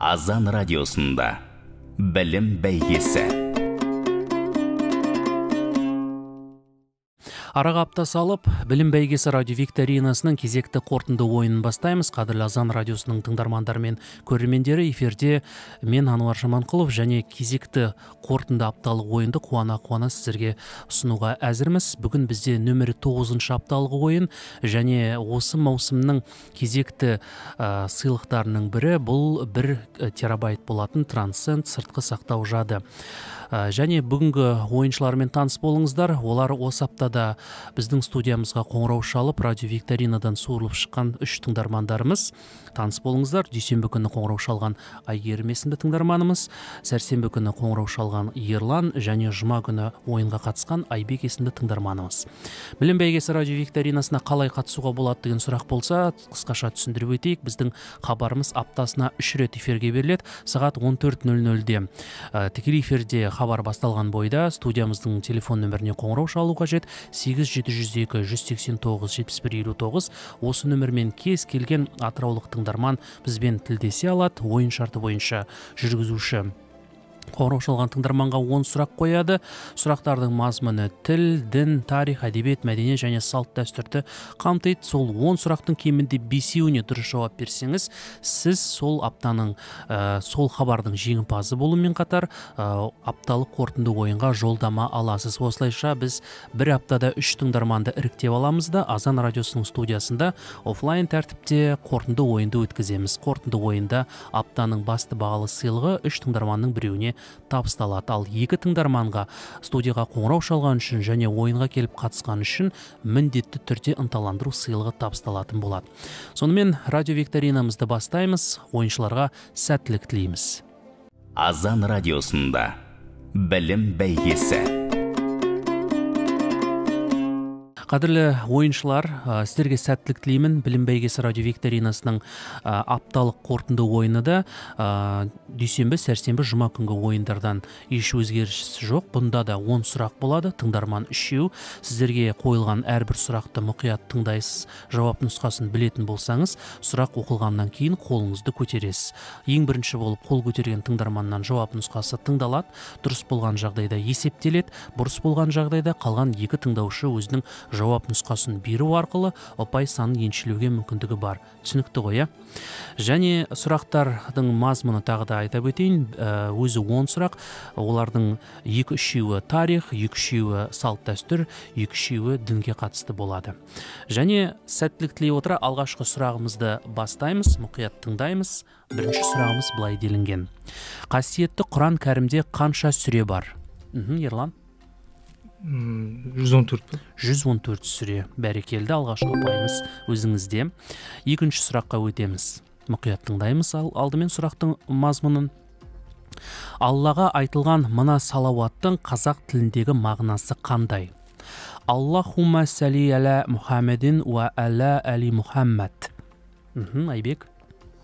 Азан радиосында білім бәйгесі. Араға апта салып, білім бәйгесі радио викторинасының кезекті қорытынды ойынын бастаймыз. Қадірлі Азан радиосының тыңдармандары мен көрермендері, эфирде мен Ануар Жаманқұлов және кезекті қорытынды апталық ойынды қуана сіздерге ұсынуға әзірміз. Бүгін бізде нөмірі 9-шы апталық ойын және осы маусымның кезекті сыйлықтарының бірі бұл 1 терабайт болатын Transcend сыртқы сақтау жады. Және бүгінгі ойыншылармен таныс болыңыздар. Олар осы аптада біздің студиямызға қоңырау шалып, радио викторинадан суырылып шыққан 3 тыңдармандарымыз. Таныс болыңыздар. Дүйсенбі күні қоңырау шалған Айгерім есімді тыңдарманымыз, сәрсенбі күні қоңырау шалған Ерлан және жұма күні ойынға қатысқан Айбек есімді тыңдарманымыз. Білім бәйгесі радио викторинасына қалай қатысуға болады деген сұрақ болса, қысқаша түсіндіріп өтейік. Біздің хабарымыз аптасына 3 рет эфирге беріледі. Сағат 14:00-де тікелей эфирде хабар басталған бойда студиямыздың телефон нөміріне қоңырау шалу қажет. 8702-189-7159. Осы нөмірмен кез келген атыраулық тыңдарман бізбен тілдесе алады. Ойын шарты бойынша жүргізуші қоңырау шалған тыңдарманға 10 сұрақ қояды. Сұрақтардың мазмұны тіл, дін, тарих, әдебиет, мәдениет және салт дәстүрді қамтиды. Сол 10 сұрақтың кемінде 5-еуіне дұрыс жауап берсеңіз, сіз сол аптаның сол хабардың жеңімпазы болумен қатар апталық қорытынды ойынға жолдама аласыз. Осылайша біз бір аптада 3 тыңдарманды іріктеп аламыз да Азан радиосының студиясында офлайн тәртіпте қорытынды ойынды өткіземіз. Қорытынды ойында аптаның басты бағалы сыйлығы 3 тыңдарманның біреуіне табысталады. Ал 2 тыңдарманға студияға қоңырау шалған үшін және ойынға келіп қатысқан үшін міндетті түрде ынталандыру сыйлығы табысталатын болады. Сонымен радио викторинамызды бастаймыз. Ойыншыларға сәттілік тілейміз. Азан радиосында білім бәйгесі. Қадірлі ойыншылар, сіздерге сәттілік тілеймін. Білім бәйгесі радио викторинасының апталық қорытынды ойыны да дүйсенбі, сәрсенбі, жұма күнгі ойындардан еш өзгеріс жоқ. Бұнда да 10 сұрақ болады, тыңдарман 3-еу. Сіздерге қойылған әрбір сұрақты мұқият тыңдайсыз. Жауап нұсқасын білетін болсаңыз, сұрақ оқылғаннан кейін қолыңызды көтересіз. Ең бірінші болып қол көтерген тыңдарманнан жауап нұсқасы тыңдалады. Дұрыс болған жағдайда есептеледі. Бұрыс болған жағдайда қалған 2 тыңдаушы өзінің жауап нұсқасын беру арқылы ұпай санын еншілеуге мүмкіндігі бар. Түсінікті ғой, Және сұрақтардың мазмұны тағы да айтып өтейін. Өзі 10 сұрақ. Олардың 2-3-еуі тарих, 2-3-еуі салт дәстүр, 2-3-еуі дінге қатысты болады. Және сәттілік тілей отыра алғашқы сұрағымызды бастаймыз, мұқият тыңдаймыз. Бірінші сұрағымыз былай делінген. Қасиетті Құран кәрімде қанша сүре бар? Ерлан? 114. 114 сүре. Бәрекелді, алғашқы ұпайыңыз өзіңізде. Екінші сұраққа өтеміз. Мұқият тыңдаймыз алдымен сұрақтың мазмұнын. Аллаға айтылған мына салауаттың қазақ тіліндегі мағынасы қандай? Аллахумма салли аля Мұхаммедин уа аля али Мұхаммад. Айбек?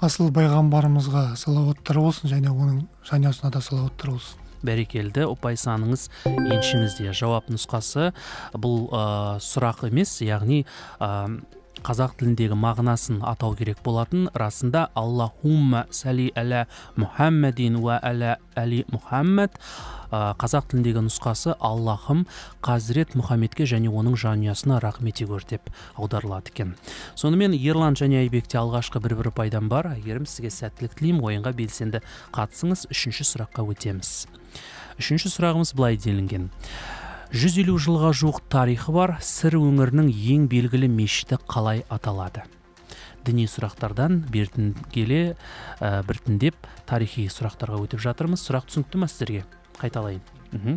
Асыл пайғамбарымызға салауаттар болсын және оның жанұясына да салауаттар болсын. Бәрекелді, ұпай саныңыз еншіңізде. Жауап нұсқасы бұл сұрақ емес, яғни қазақ тіліндегі мағынасын атау керек болатын. Расында Аллахумма салли аля Мұхаммадин уа аля али Мұхаммад. Қазақ тіліндегі нұсқасы Аллахым Қазірет Мұхаммедке және оның жанұясына рахмет ете деп аударылады екен. Сонымен Ерлан және Айбекте алғашқы бір ұпайдан бар. Айгерім, сізге сәттілік тілеймін. Ойынға белсенді қатысыңыз. 3-ші сұраққа өтеміз. 3-ші сұрағымыз былай делінген. 150 жылға жуық тарихы бар Сыр өңірінің ең белгілі мешіті қалай аталады? Діни сұрақтардан біртіндеп тарихи сұрақтарға өтіп жатырмыз. Сұрақ түсінікті ме сіздерге? Қайталайын.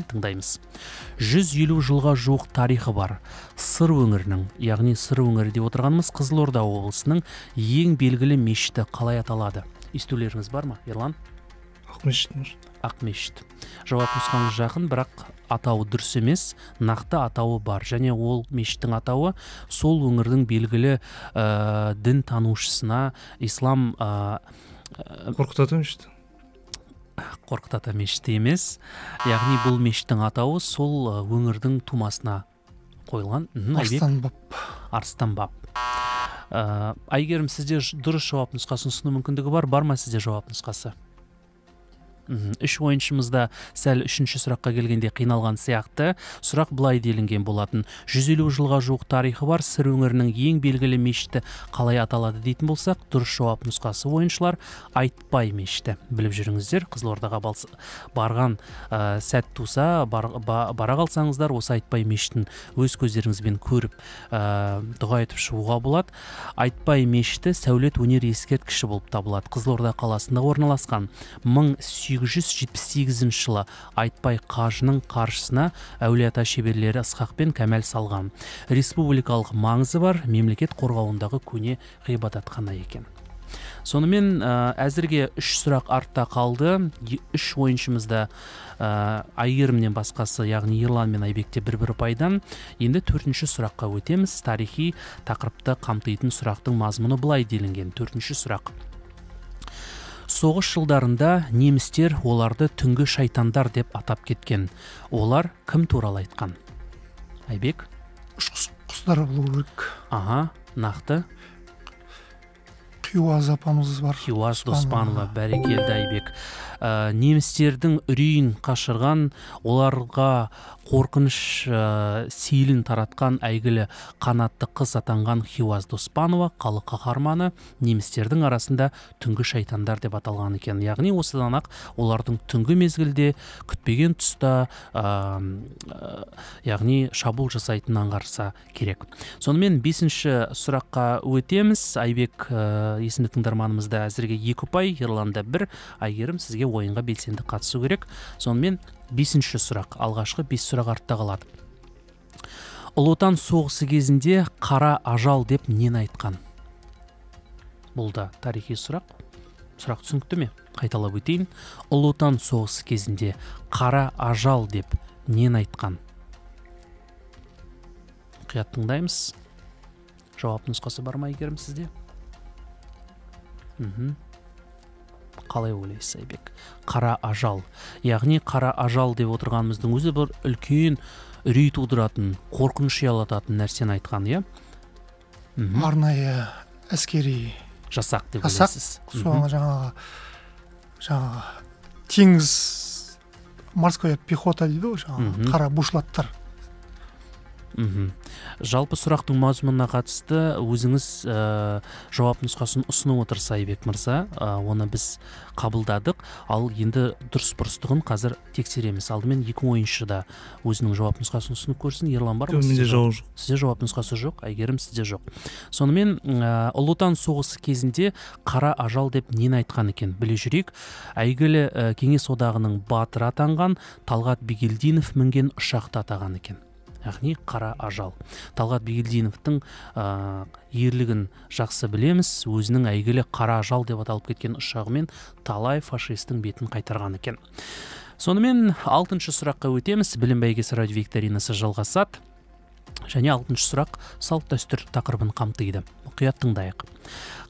Тыңдаймыз. 150 жылға жуық тарихы бар Сыр өңірінің, яғни Сыр өңірі деп отырғанымыз Қызылорда облысының ең белгілі мешіті қалай аталады? Естулеріңіз бар ма, Ерлан? Ақмешіт. Жауап нұсқаңыз жақын, бірақ атауы дұрыс емес, нақты атауы бар. Және ол мешіттің атауы сол өңірдің белгілі дін танушысына, ислам Қорқыт ата мешіті. Қорқыт ата мешіті емес. Яғни бұл мешіттің атауы сол өңірдің тумасына қойылған. Арыстан баб. Айгерім, сізде дұрыс жауап нұсқасын ұсыну мүмкіндігі бар ма сізде жауап нұсқасы? Үш ойыншымызда сәл үшінші сұраққа келгенде қиналған сияқты. Сұрақ былай делінген болатын: 150 жылға жуық тарихы бар Сыр өңірінің ең белгілі мешіті қалай аталады дейтін болсақ, дұрыс жауап нұсқасы ойыншылар Айтпай мешіті. Біліп жүріңіздер, Қызылордаға барған сәт туса, бара қалсаңыздар, осы Айтпай мешітін өз көздеріңізбен көріп дұға етіп шығуға болады. Айтпай мешіті сәулет өнер ескерткіші болып табылады. Қызылорда қаласында орналасқан. 1878 жылы Айтпай қажының қаршысына әулие-ата шеберлері Ысқақ пен Кәмәл салған. Республикалық маңызы бар мемлекет қорғауындағы көне ғибадатхана екен. Сонымен әзірге 3 сұрақ артта қалды. 3 ойыншымызда Айгерімнен басқасы, яғни Ерлан мен Айбекте бір пайдан. Енді 4-ші сұраққа өтеміз. Тарихи тақырыпты қамтитын сұрақтың мазмұны былай делінген. 4-ші сұрақ. Соғыс жылдарында немістер оларды түнгі шайтандар деп атап кеткен. Олар кім туралы айтқан? Айбек? Құстар болу керек. Нақты? Хиуаз апамыз бар. Хиуаз Доспанова, бәрекелді Айбек. Немістердің үрейін қашырған, оларға қорқыныш сейілін таратқан әйгілі қанатты қыз атанған Хиуаз Доспанова халық қаһарманы немістердің арасында түнгі шайтандар деп аталған екен. Яғни осыдан ақ олардың түнгі мезгілде күтпеген тұста яғни шабуыл жасайтынын аңғарса керек. Сонымен 5-ші сұраққа өтеміз. Айбек есімді тыңдарманымызда әзірге 2 ұпай, Ерланда 1. Айгерім, сізге ойынға белсенді қатысу керек. Сонымен 5-ші сұрақ, алғашқы 5 сұрақ артта қалады. Ұлы Отан соғысы кезінде қара ажал деп нені айтқан? Бұл да тарихи сұрақ. Сұрақ түсінікті ме? Қайталап өтейін. Ұлы Отан соғысы кезінде қара ажал деп нені айтқан? Мұқият тыңдаймыз. Жауап нұсқасы бар ма, Айгерім, сізде? Қалай ойлайсыз, Айбек? Қара ажал. Яғни қара ажал деп отырғанымыздың өзі бір үлкен үрей тудыратын, қорқыныш ұялататын нәрсені айтқан, иә? Арнайы әскери жасақ деп ойлайсыз. Соңы жаңағы теңіз морская пехота дейді ғой, жаңағы қара бушлаттар. Жалпы сұрақтың мазмұнына қатысты өзіңіз жауап нұсқасын ұсынып отырса, Айбек мырза, оны біз қабылдадық. Ал енді дұрыс-бұрыстығын қазір тексереміз. Алдымен 2 ойыншы да өзінің жауап нұсқасын ұсынып көрсін. Ерлан бар ма? Сізде жауап нұсқасы жоқ, Айгерім, сізде жоқ. Сонымен Ұлы Отан соғысы кезінде қара ажал деп нені айтқан екен? Біле жүрейік. Әйгілі Кеңес одағының батыры атанған Талғат Бигелдинов мінген ұшақты атаған екен. Яғни қара ажал. Талғат Бигелдиновтың ерлігін жақсы білеміз. Өзінің әйгілі қара ажал деп аталып кеткен ұшағымен талай фашистің бетін қайтарған екен. Сонымен 6-шы сұраққа өтеміз. Білім бәйгесі радио викторинасы жалғасады. Және 6-шы сұрақ салт дәстүр тақырыбын қамтиды. Мұқият тыңдайық.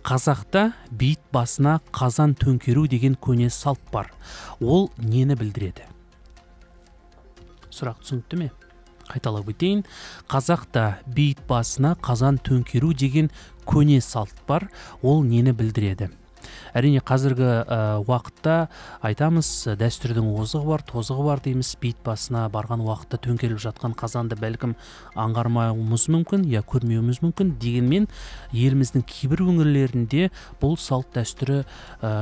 Қазақта бейіт басына қазан төңкеру деген көне салт бар. Ол нені білдіреді? Сұрақ түсінікті ме? Қайталап өтейін. Қазақта бейіт басына қазан төңкеру деген көне салт бар. Ол нені білдіреді? Әрине қазіргі уақытта айтамыз, дәстүрдің озығы бар, тозығы бар дейміз. Бейіт басына барған уақытта төңкеріліп жатқан қазанды бәлкім аңғармауымыз мүмкін, я көрмеуіміз мүмкін. Дегенмен еліміздің кейбір өңірлерінде бұл салт дәстүрі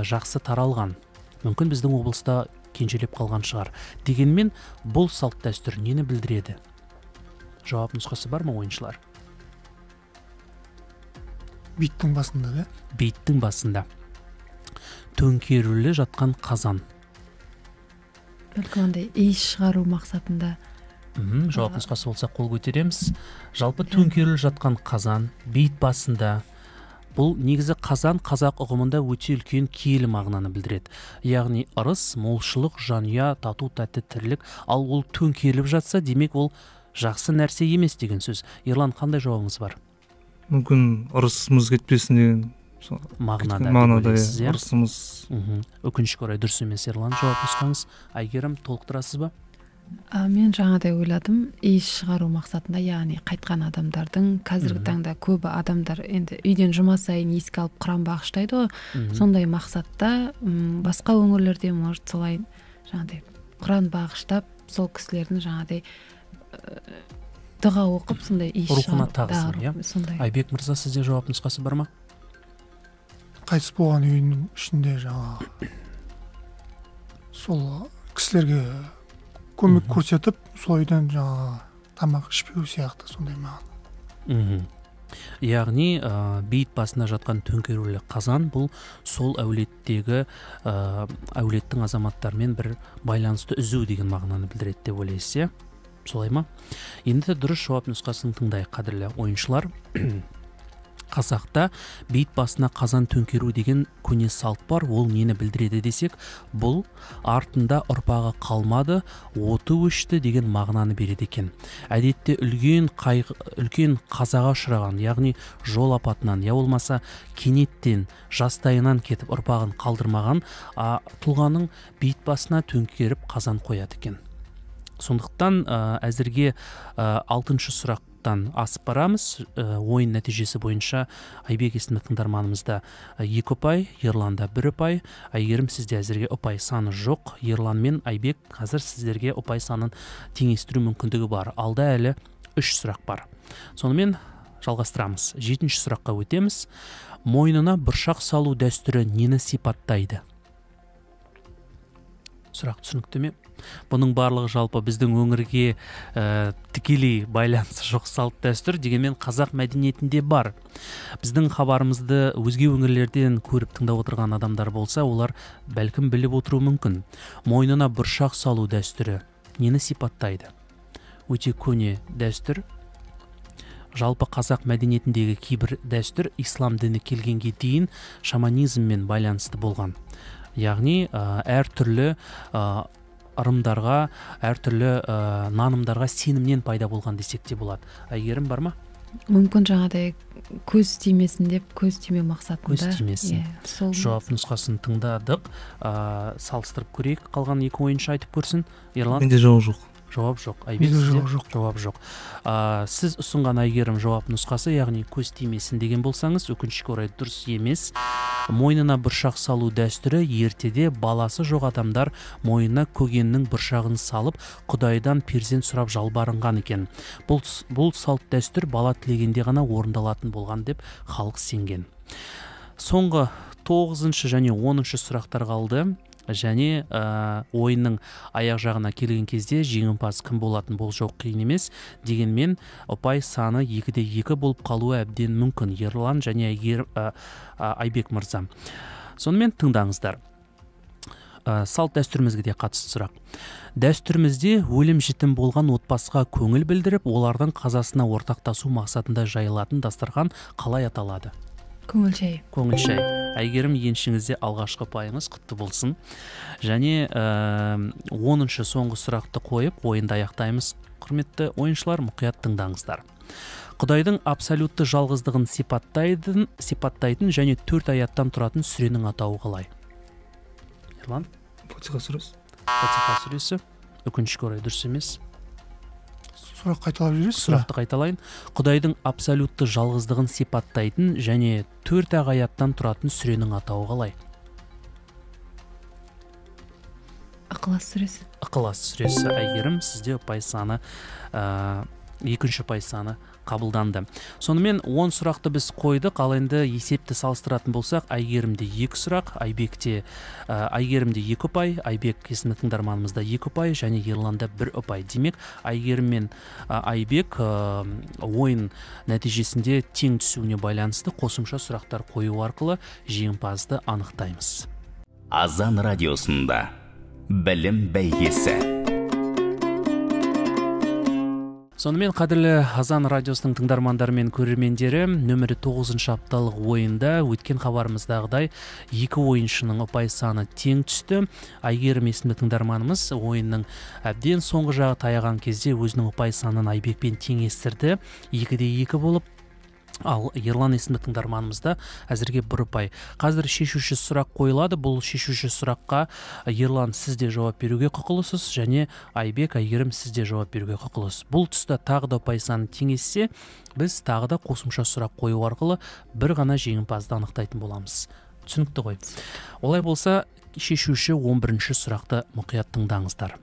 жақсы таралған. Мүмкін біздің облыста кенжелеп қалған шығар. Дегенмен бұл салт дәстүр нені білдіреді? Жауап нұсқасы бар ма, ойыншылар? Бейіттің басында, да? Бейіттің басында төңкерілі жатқан қазан. Бәлкім андай иіс шығару мақсатында. Жауап нұсқасы болса қол көтереміз. Жалпы төңкерілі жатқан қазан, бейіт басында. Бұл негізі қазан қазақ ұғымында өте үлкен киелі мағынаны білдіреді. Яғни ырыс, молшылық, жанұя, тату тәтті тірлік. Ал ол төңкеріліп жатса, демек ол жақсы нәрсе емес деген сөз. Ерлан, қандай жауабыңыз бар? Мүмкін ырысымыз кетпесін деген мағынада ырысымыз. Өкінішке орай дұрыс емес, Ерлан. Жауап нұсқаңыз. Айгерім, толықтырасыз ба? Мен жаңадай ойладым, иіс шығару мақсатында, яғни қайтқан адамдардың қазіргі таңда көбі адамдар енді үйден жұма сайын еске алып Құран бағыштайды ғой. Сондай мақсатта басқа өңірлерде может солай жаңадай Құран бағыштап, сол кісілердің жаңадай дұға оқып, сондай иіс рухына тағзым, иә? Сондай. Айбек мырза, сізде жауап нұсқасы бар ма? Қайтыс болған үйінің ішінде жаңағы сол кісілерге көмек көрсетіп, сол үйден жаңағы тамақ ішпеу сияқты сондай маған. Яғни бейіт басында жатқан төңкерулі қазан бұл сол әулеттегі әулеттің азаматтармен бір байланысты үзу деген мағынаны білдіреді деп ойлайсыз, иә? Солай ма? Енді дұрыс жауап нұсқасын тыңдайық, қадірлі ойыншылар. Қазақта бейіт басына қазан төңкеру деген көне салт бар. Ол нені білдіреді десек, бұл артында ұрпағы қалмады, оты өшті деген мағынаны береді екен. Әдетте үлкен қазаға ұшыраған, яғни жол апатынан, я болмаса кенеттен, жастайынан кетіп ұрпағын қалдырмаған тұлғаның бейіт басына төңкеріп қазан қояды екен. Сондықтан әзірге 6-шы сұрақтан асып барамыз. Ойын нәтижесі бойынша Айбек есімді тыңдарманымызда 2 ұпай, Ерланда 1 ұпай. Әйгерім, сізде әзірге ұпай саны жоқ. Ерлан мен Айбек қазір сіздерге ұпай санын теңестіру мүмкіндігі бар. Алда әлі 3 сұрақ бар. Сонымен жалғастырамыз. 7-ші сұраққа өтеміз. Мойнына бұршақ салу дәстүрі нені сипаттайды? Сұрақ түсінікті ме? Бұның барлығы жалпы біздің өңірге тікелей байланысы жоқ салт дәстүр, дегенмен қазақ мәдениетінде бар. Біздің хабарымызды өзге өңірлерден көріп тыңдап отырған адамдар болса, олар бәлкім біліп отыруы мүмкін. Мойнына бұршақ салу дәстүрі нені сипаттайды? Өте көне дәстүр. Жалпы қазақ мәдениетіндегі кейбір дәстүр ислам діні келгенге дейін шаманизммен байланысты болған. Яғни әртүрлі ырымдарға, әртүрлі нанымдарға сенімнен пайда болған десек те болады. Әйгерім бар ма? Мүмкін жаңадай көз тимесін деп, көз тиме мақсатында. Көз тимесін. Жауап нұсқасын тыңдадық. Салыстырып көрейік. Қалған 2 ойыншы айтып көрсін. Ерлан? Менде жауап жоқ. Жауап жоқ. Айбек, жауап жоқ. Сіз ұсынған Әйгерім жауап нұсқасы, яғни көз тимесін деген болсаңыз, өкінішке орай дұрыс емес. Мойнына бұршақ салу дәстүрі ертеде баласы жоқ адамдар мойнына көгеннің бұршағын салып, Құдайдан перзент сұрап жалбарынған екен. Бұл салт дәстүр бала тілегенде ғана орындалатын болған деп халық сенген. Соңғы 9-шы және 10-шы сұрақтар қалды. Және ойынның аяқ жағына келген кезде жеңімпаз кім болатын бұл жоқ қиын емес. Дегенмен ұпай саны 2-де 2 болып қалуы әбден мүмкін. Ерлан және Айбек мырза. Сонымен тыңдаңыздар. Салт дәстүрімізге де қатысты сұрақ. Дәстүрімізде өлім жітім болған отбасыға көңіл білдіріп, олардың қазасына ортақтасу мақсатында жайылатын дастархан қалай аталады? Көңіл шай. Көңіл шай. Әйгерім, еншіңізде алғашқы пайыңыз құтты болсын. Және 10-шы соңғы сұрақты қойып, ойынды аяқтаймыз. Құрметті ойыншылар, мұқият тыңдаңыздар. Құдайдың абсолютті жалғыздығын сипаттайтын және 4 аяттан тұратын сүренің атауы қалай? Ерлан? Фатиха сүресі. Фатиха сүресі. Өкінішке орай дұрыс емес. Сұрақ қайталап жүресіз бе? Сұрақты қайталайын. Құдайдың абсолютті жалғыздығын сипаттайтын және 4 аяттан тұратын сүренің атауы қалай? Ықылас сүресі. Ықылас сүресі. Әйгерім, сізде ұпай саны 2-ші ұпай саны қабылданды. Сонымен 10 сұрақты біз қойдық. Ал енді есепті салыстыратын болсақ, Әйгерімде 2 сұрақ, Әйгерімде 2 ұпай, Айбек есімді тыңдарманымызда 2 ұпай және Ерланда 1 ұпай. Демек, Әйгерім мен Айбек ойын нәтижесінде тең түсуіне байланысты қосымша сұрақтар қою арқылы жеңімпазды анықтаймыз. Азан радиосында білім бәйгесі. Сонымен қадірлі Азан радиосының тыңдармандары мен көрермендері, нөмірі 9-шы апталық ойында өткен хабарымыздағыдай 2 ойыншының ұпай саны тең түсті. Әйгерім есімді тыңдарманымыз ойынның әбден соңғы жағы таяған кезде өзінің ұпай санын Айбекпен теңестірді. 2-де 2 болып Ал Ерлан есімді тыңдарманымызда әзірге бір ұпай. Қазір шешуші сұрақ қойылады. Бұл шешуші сұраққа Ерлан сіз де жауап беруге құқылысыз, және Айбек, Айгерім сіз де жауап беруге құқылысыз. Бұл тұста тағы да ұпай саны теңессе, біз тағы да қосымша сұрақ қою арқылы бір ғана жеңімпазды анықтайтын боламыз. Түсінікті ғой. Олай болса, шешуші 11-ші сұрақты мұқият тыңдаңыздар.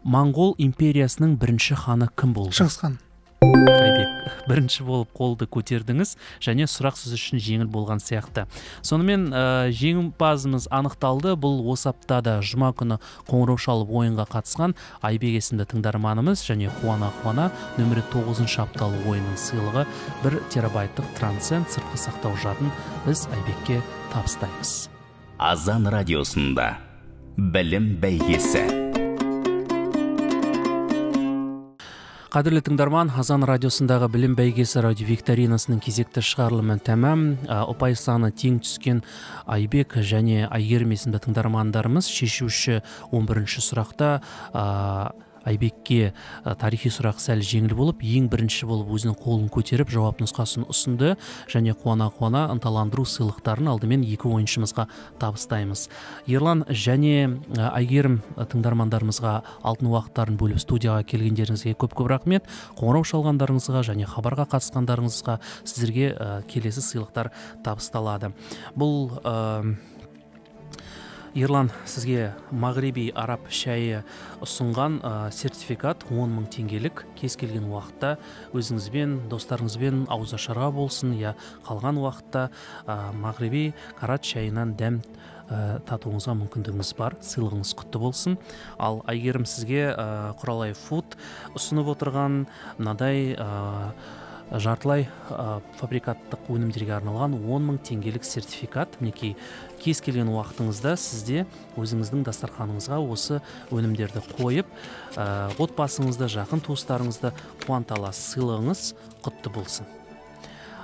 Моңғол империясының бірінші ханы кім болды? Шыңғысхан. Айбек, бірінші болып қолды көтердіңіз, және сұрақ сіз үшін жеңіл болған сияқты. Сонымен жеңімпазымыз анықталды. Бұл осы аптада жұма күні қоңырау шалып ойынға қатысқан Айбек есімді тыңдарманымыз, және қуана нөмірі 9-шы апталық ойынның сыйлығы 1 терабайттық Transcend сыртқы сақтау жадын біз Айбекке табыстаймыз. Азан радиосында білім бәйгесі. Қадірлі тыңдарман, Азан радиосындағы білім бәйгесі радиовикторинасының кезекті шығарылымы тәмам. Ұпай саны тең түскен Айбек және Айгерім есімді тыңдармандарымыз шешуші 11-ші сұрақта Айбекке тарихи сұрақ сәл жеңіл болып, ең бірінші болып өзінің қолын көтеріп жауап нұсқасын ұсынды, және қуана ынталандыру сыйлықтарын алдымен екі ойыншымызға табыстаймыз. Ерлан және Айгерім тыңдармандарымызға алтын уақыттарын бөліп студияға келгендеріңізге көп рахмет. Қоңырау шалғандарыңызға және хабарға қатысқандарыңызға сіздерге келесі сыйлықтар табысталады. Бұл Ерлан сізге Мағриби араб шайы ұсынған сертификат 10 000 теңгелік, кез келген уақытта өзіңізбен, достарыңызбен ауызашарға болсын, я қалған уақытта Мағриби карат шайынан дәм татуыңызға мүмкіндігіңіз бар. Сыйлығыңыз құтты болсын. Ал Айгерім сізге Құралай Фуд ұсынып отырған мынадай жартылай фабрикаттық өнімдерге арналған 10 000 теңгелік сертификат. Мінекей, кез келген уақытыңызда сізде өзіңіздің дастарханыңызға осы өнімдерді қойып, отбасыңызды, жақын туыстарыңызды қуанта аласыз. Сыйлығыңыз құтты болсын.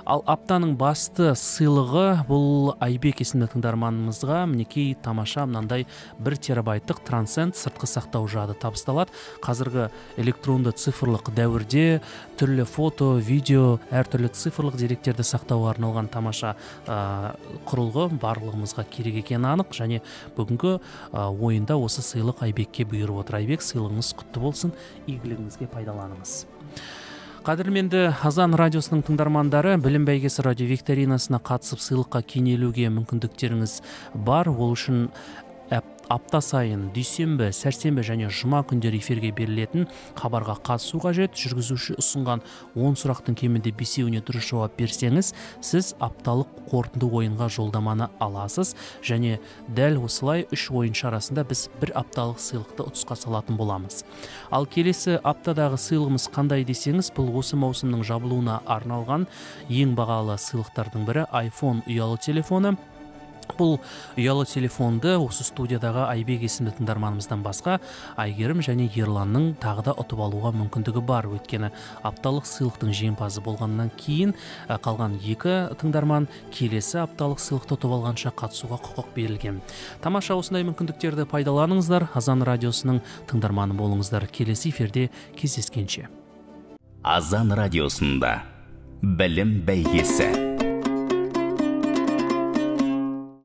Ал аптаның басты сыйлығы бұл Айбек есімді тыңдарманымызға мінекей тамаша мынандай 1 терабайттық Transcend сыртқы сақтау жады табысталады. Қазіргі электронды цифрлық дәуірде түрлі фото, видео, әртүрлі цифрлық деректерді сақтауға арналған тамаша құрылғы барлығымызға керек екені анық, және бүгінгі ойында осы сыйлық Айбекке бұйырып отыр. Айбек, сыйлығыңыз құтты болсын, игілігіңізге пайдаланыңыз. Қадірменді Азан радиосының тыңдармандары, білім бәйгесі радиовикторинасына қатысып сыйлыққа кенелуге мүмкіндіктеріңіз бар. Ол үшін апта сайын дүйсенбі, сәрсенбі және жұма күндері эфирге берілетін хабарға қатысу қажет. Жүргізуші ұсынған 10 сұрақтың кемінде 5-еуіне дұрыс жауап берсеңіз, сіз апталық қорытынды ойынға жолдаманы аласыз, және дәл осылай 3 ойыншы арасында біз бір апталық сыйлықты ұтысқа салатын боламыз. Ал келесі аптадағы сыйлығымыз қандай десеңіз, бұл осы маусымның жабылуына арналған ең бағалы сыйлықтардың бірі iPhone ұялы телефоны. Бұл ұялы телефонды осы студиядағы Айбек есімді тыңдарманымыздан басқа Айгерім және Ерланның тағы да ұтып алуға мүмкіндігі бар. Өйткені апталық сыйлықтың жеңімпазы болғаннан кейін қалған 2 тыңдарман келесі апталық сыйлықты ұтып алғанша қатысуға құқық берілген. Тамаша, осындай мүмкіндіктерді пайдаланыңыздар. Азан радиосының тыңдарманы болыңыздар. Келесі эфирде кездескенше. Азан радиосында білім бәйгесі.